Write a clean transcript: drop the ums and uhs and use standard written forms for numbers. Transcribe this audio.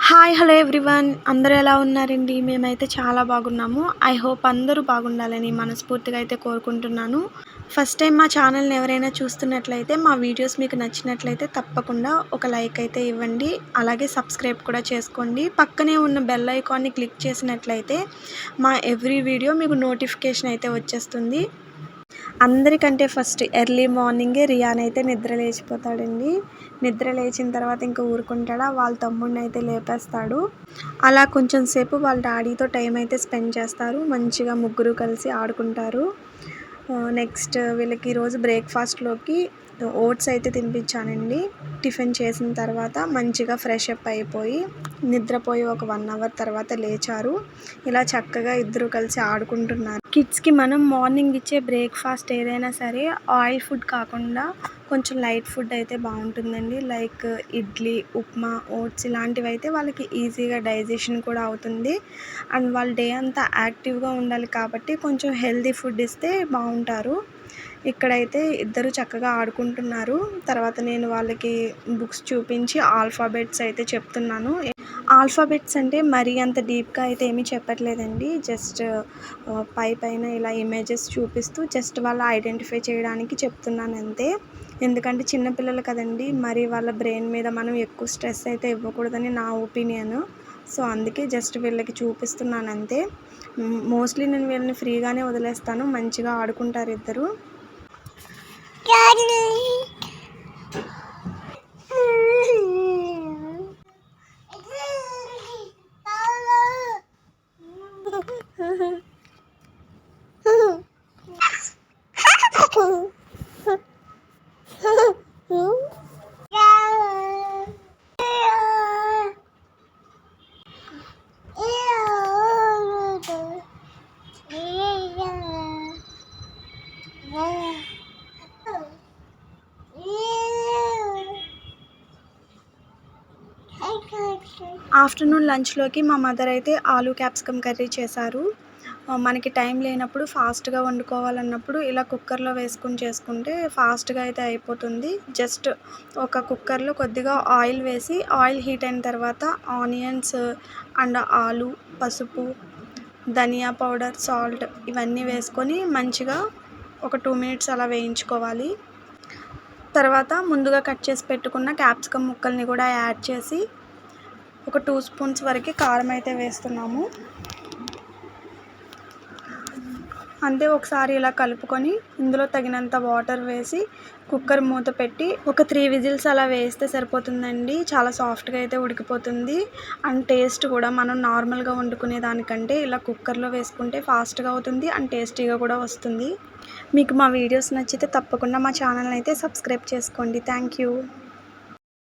Hi hello everyone, అందరూ ఎలా ఉన్నారండి? మేమైతే చాలా బాగున్నాము. ఐ హోప్ అందరూ బాగుండాలని మనస్ఫూర్తిగా అయితే కోరుకుంటున్నాను. ఫస్ట్ టైం మా ఛానల్ని ఎవరైనా చూస్తున్నట్లయితే, మా వీడియోస్ మీకు నచ్చినట్లయితే తప్పకుండా ఒక లైక్ అయితే ఇవ్వండి. అలాగే సబ్స్క్రైబ్ కూడా చేసుకోండి. పక్కనే ఉన్న బెల్ ఐకాన్ని క్లిక్ చేసినట్లయితే మా ఎవ్రీ వీడియో మీకు నోటిఫికేషన్ అయితే వచ్చేస్తుంది. అందరికంటే ఫస్ట్ ఎర్లీ మార్నింగే రియాన్ అయితే నిద్ర లేచిపోతాడండి. నిద్ర లేచిన తర్వాత ఇంకా ఊరుకుంటాడా, వాళ్ళ తమ్ముడిని అయితే లేపేస్తాడు. అలా కొంచెం సేపు వాళ్ళ డాడీతో టైం అయితే స్పెండ్ చేస్తారు. మంచిగా ముగ్గురు కలిసి ఆడుకుంటారు. నెక్స్ట్ వీళ్ళకి ఈరోజు బ్రేక్ఫాస్ట్లోకి ఓట్స్ అయితే తినిపించానండి. టిఫిన్ చేసిన తర్వాత మంచిగా ఫ్రెష్ అప్ అయిపోయి నిద్రపోయి ఒక 1 అవర్ తర్వాత లేచారు. ఇలా చక్కగా ఇద్దరు కలిసి ఆడుకుంటున్నారు. కిడ్స్కి మనం మార్నింగ్ ఇచ్చే బ్రేక్ఫాస్ట్ ఏదైనా సరే ఆయిల్ ఫుడ్ కాకుండా కొంచెం లైట్ ఫుడ్ అయితే బాగుంటుందండి. లైక్ ఇడ్లీ, ఉప్మా, ఓట్స్ ఇలాంటివి అయితే వాళ్ళకి ఈజీగా డైజెషన్ కూడా అవుతుంది. అండ్ వాళ్ళ డే అంతా యాక్టివ్గా ఉండాలి కాబట్టి కొంచెం హెల్తీ ఫుడ్ ఇస్తే బాగుంటారు. ఇక్కడైతే ఇద్దరు చక్కగా ఆడుకుంటున్నారు. తర్వాత నేను వాళ్ళకి బుక్స్ చూపించి ఆల్ఫాబెట్స్ అయితే చెప్తున్నాను. ఆల్ఫాబెట్స్ అంటే మరీ అంత డీప్గా అయితే ఏమీ చెప్పట్లేదండి. జస్ట్ పైన ఇలా ఇమేజెస్ చూపిస్తూ జస్ట్ వాళ్ళు ఐడెంటిఫై చేయడానికి చెప్తున్నాను అంతే. ఎందుకంటే చిన్నపిల్లలు కదండి, మరి వాళ్ళ బ్రెయిన్ మీద మనం ఎక్కువ స్ట్రెస్ అయితే ఇవ్వకూడదని నా ఒపీనియన్. సో అందుకే జస్ట్ వీళ్ళకి చూపిస్తున్నాను అంతే. మోస్ట్లీ నేను వీళ్ళని ఫ్రీగానే వదిలేస్తాను, మంచిగా ఆడుకుంటారు ఇద్దరు. ఆఫ్టర్నూన్ లంచ్లోకి మా మదర్ అయితే ఆలూ క్యాప్సికమ్ కర్రీ చేశారు. మనకి టైం లేనప్పుడు ఫాస్ట్గా వండుకోవాలన్నప్పుడు ఇలా కుక్కర్లో వేసుకుని చేసుకుంటే ఫాస్ట్గా అయితే అయిపోతుంది. జస్ట్ ఒక కుక్కర్లో కొద్దిగా ఆయిల్ వేసి ఆయిల్ హీట్ అయిన తర్వాత ఆనియన్స్ అండ్ ఆలు, పసుపు, ధనియా పౌడర్, సాల్ట్ ఇవన్నీ వేసుకొని మంచిగా ఒక 2 మినిట్స్ అలా వేయించుకోవాలి. తర్వాత ముందుగా కట్ చేసి పెట్టుకున్న క్యాప్సికమ్ ముక్కల్ని కూడా యాడ్ చేసి ఒక 2 స్పూన్స్ వరకు కారం అయితే వేస్తున్నాము. అంతే, ఒకసారి ఇలా కలుపుకొని ఇందులో తగినంత వాటర్ వేసి కుక్కర్ మూత పెట్టి ఒక 3 విజిల్స్ అలా వేస్తే సరిపోతుందండి. చాలా సాఫ్ట్గా అయితే ఉడికిపోతుంది. అండ్ టేస్ట్ కూడా మనం నార్మల్గా వండుకునే దానికంటే ఇలా కుక్కర్లో వేసుకుంటే ఫాస్ట్గా అవుతుంది అండ్ టేస్టీగా కూడా వస్తుంది. మీకు మా వీడియోస్ నచ్చితే తప్పకుండా మా ఛానల్ అయితే సబ్స్క్రైబ్ చేసుకోండి. Thank you.